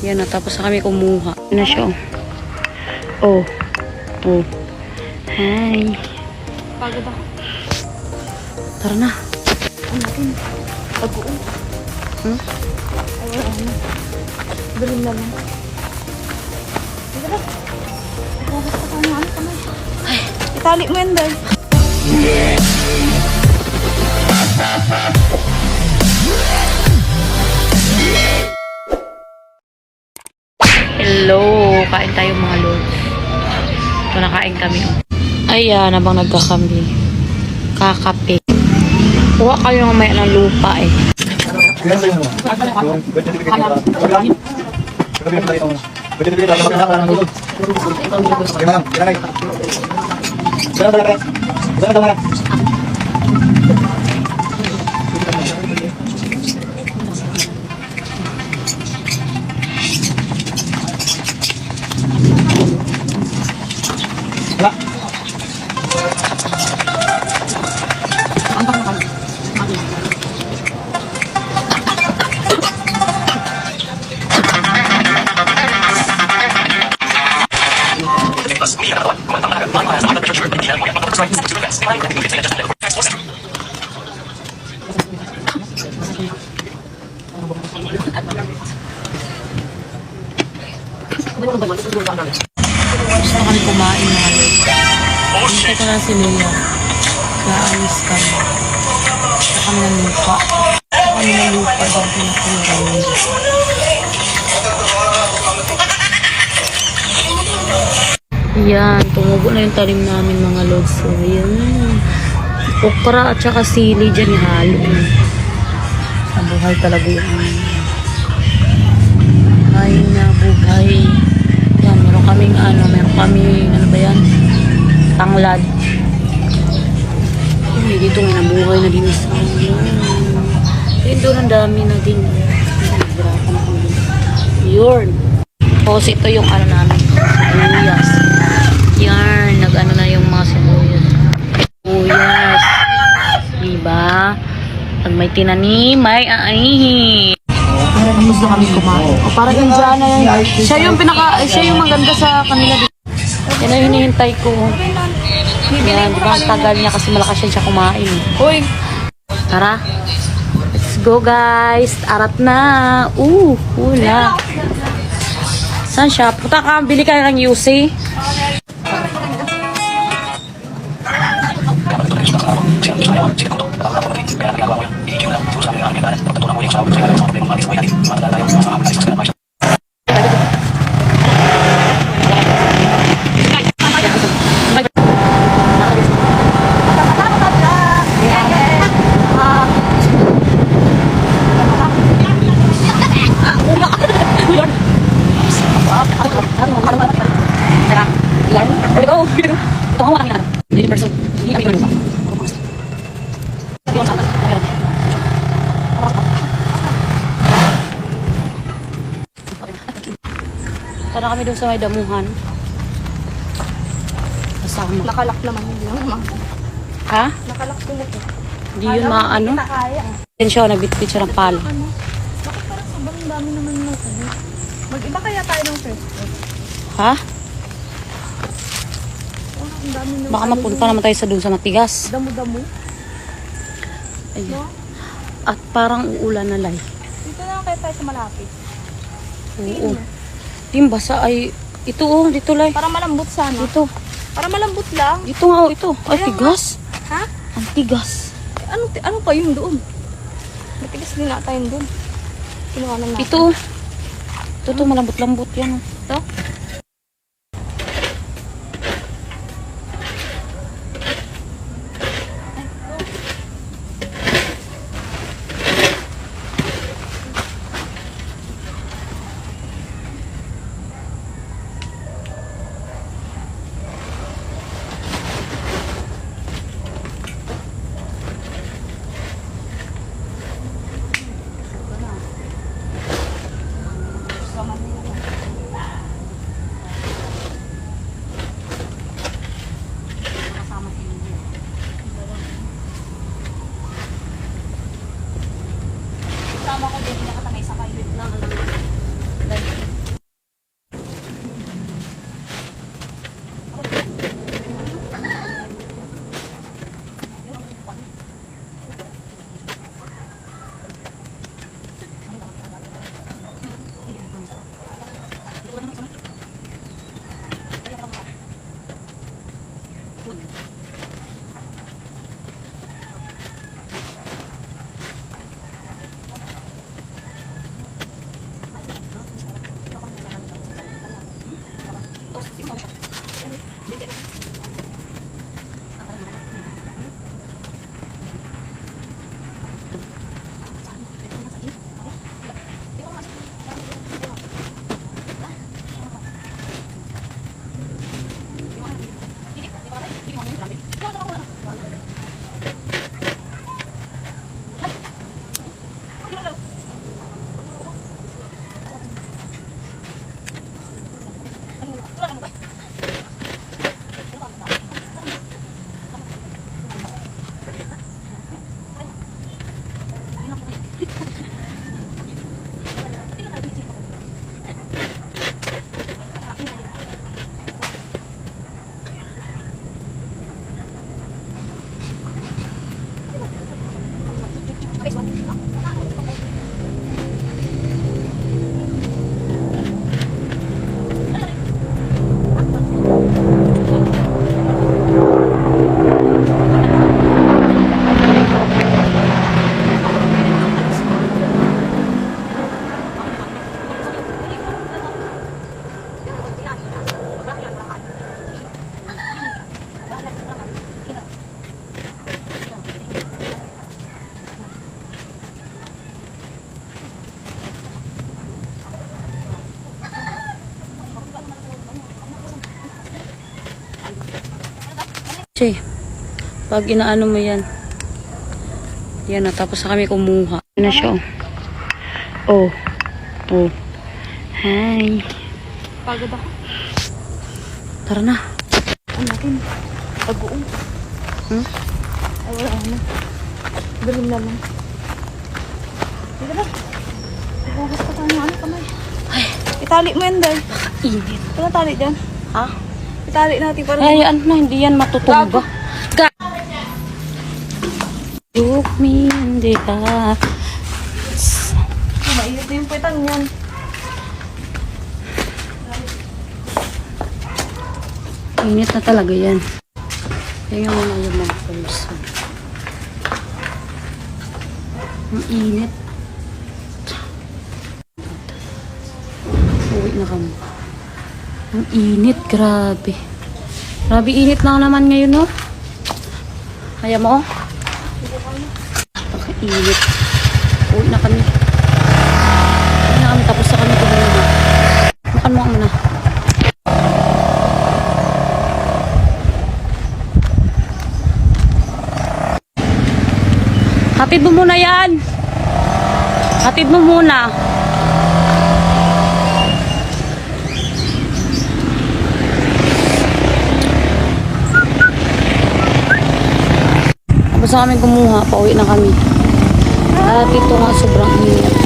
Yan na, tapos na kami kumuha. Yan na siya. Oh. Oh. Hi. Pagod ako. Tara na. Ano natin? Pag-uong. Hmm? Ay, ano. Bilhin na lang. Sige ba? Basta ka na. Ano ka na? Ay, itali mo yan, Day. Hello. Kain tayo mga lords. Ito nakain kami. Ayan, habang nagkakambi. Kakape. Kuha kayo ng may ng lupa eh. Gusto kami kumain mga lords. Hintay ko lang si Lea. Naalis kami. Gusto kami ng lupa. Gusto kami ng lupa. Bago pinakuluran. Yan, tumubo na yung talim namin mga lords. So, yan. Okra at saka sili dyan halo. Nabuhay talaga yung buhay na buhay. Yan, meron kaming ano ba yan? Tanglad. Ay, dito may nabuhay na din sa yun doon ang dami na din. Yun. Tapos ito yung ano namin. Sibuyas. Yan, nag-ano na yung mga sibuyas. Sibuyas. Diba? Pag may tinanim, may aihi. Gusto kami kumain. O parang Indiana yan. Siya yung maganda sa kanila dito. Yan ang hinihintay ko. Yan, diba ang tagal niya kasi malakas siya kumain. Uy! Tara. Let's go guys. Arat na. Hula. Saan siya? Puta ka, bili ka ng UC. Tara kami doon sa may damuhan. Kasama. Nakalak naman yun. Ha? Nakalak din ito. Hindi yun maano. Yan siya, nagbitbit siya ng pala. Bakit parang sobrang dami naman ng ano? Mag-iba kaya tayo ng pwesto? Ha? Ang dami ng Baka mapunta naman tayo sa doon sa matigas. damo-damo. Ayun. At parang uulan na lay. Dito na lang kaya tayo sa malapit. Oo. Timbasa ay ito dito lay. Para malambot sana. Dito. Para malambot lang. Dito nga ito. Ay Kaya tigas. Ha? Ang tigas. Ano pa yun doon? Matigas din na tayo doon. Kinuha na natin. Ito malambot-lambot yan. Ito? Kasi, pag inaano mo yan. Yan na, tapos na kami kumuha. Yan na siya, oh. Oh. Hi. Pagod ako. Tara na. Ang natin. Pag-uong. Hmm? Ay, wala na. Galing na lang. Dito na. Ibugas pa tayo ng ano kamay. Ay, Itali mo yan, Day. init. Wala tali dyan. Ha? Itali natin para Ay, ano na, hindi yan matutumba. Look me in the eyes. mainit na yung puwetan yan. Init na talaga yan. Tingnan mo na yung mga person. Ang init. Uwi na kami. Ang init, grabe. Grabe init lang naman ngayon, no? Kaya mo, oh. Init. Uwi na kami. Uwi na kami, tapos na kami kumuha. Makan mo ang muna. Hatid mo muna yan. Hatid mo muna. Tapos na kami kumuha, pauwi na kami. At ito nga sobrang init.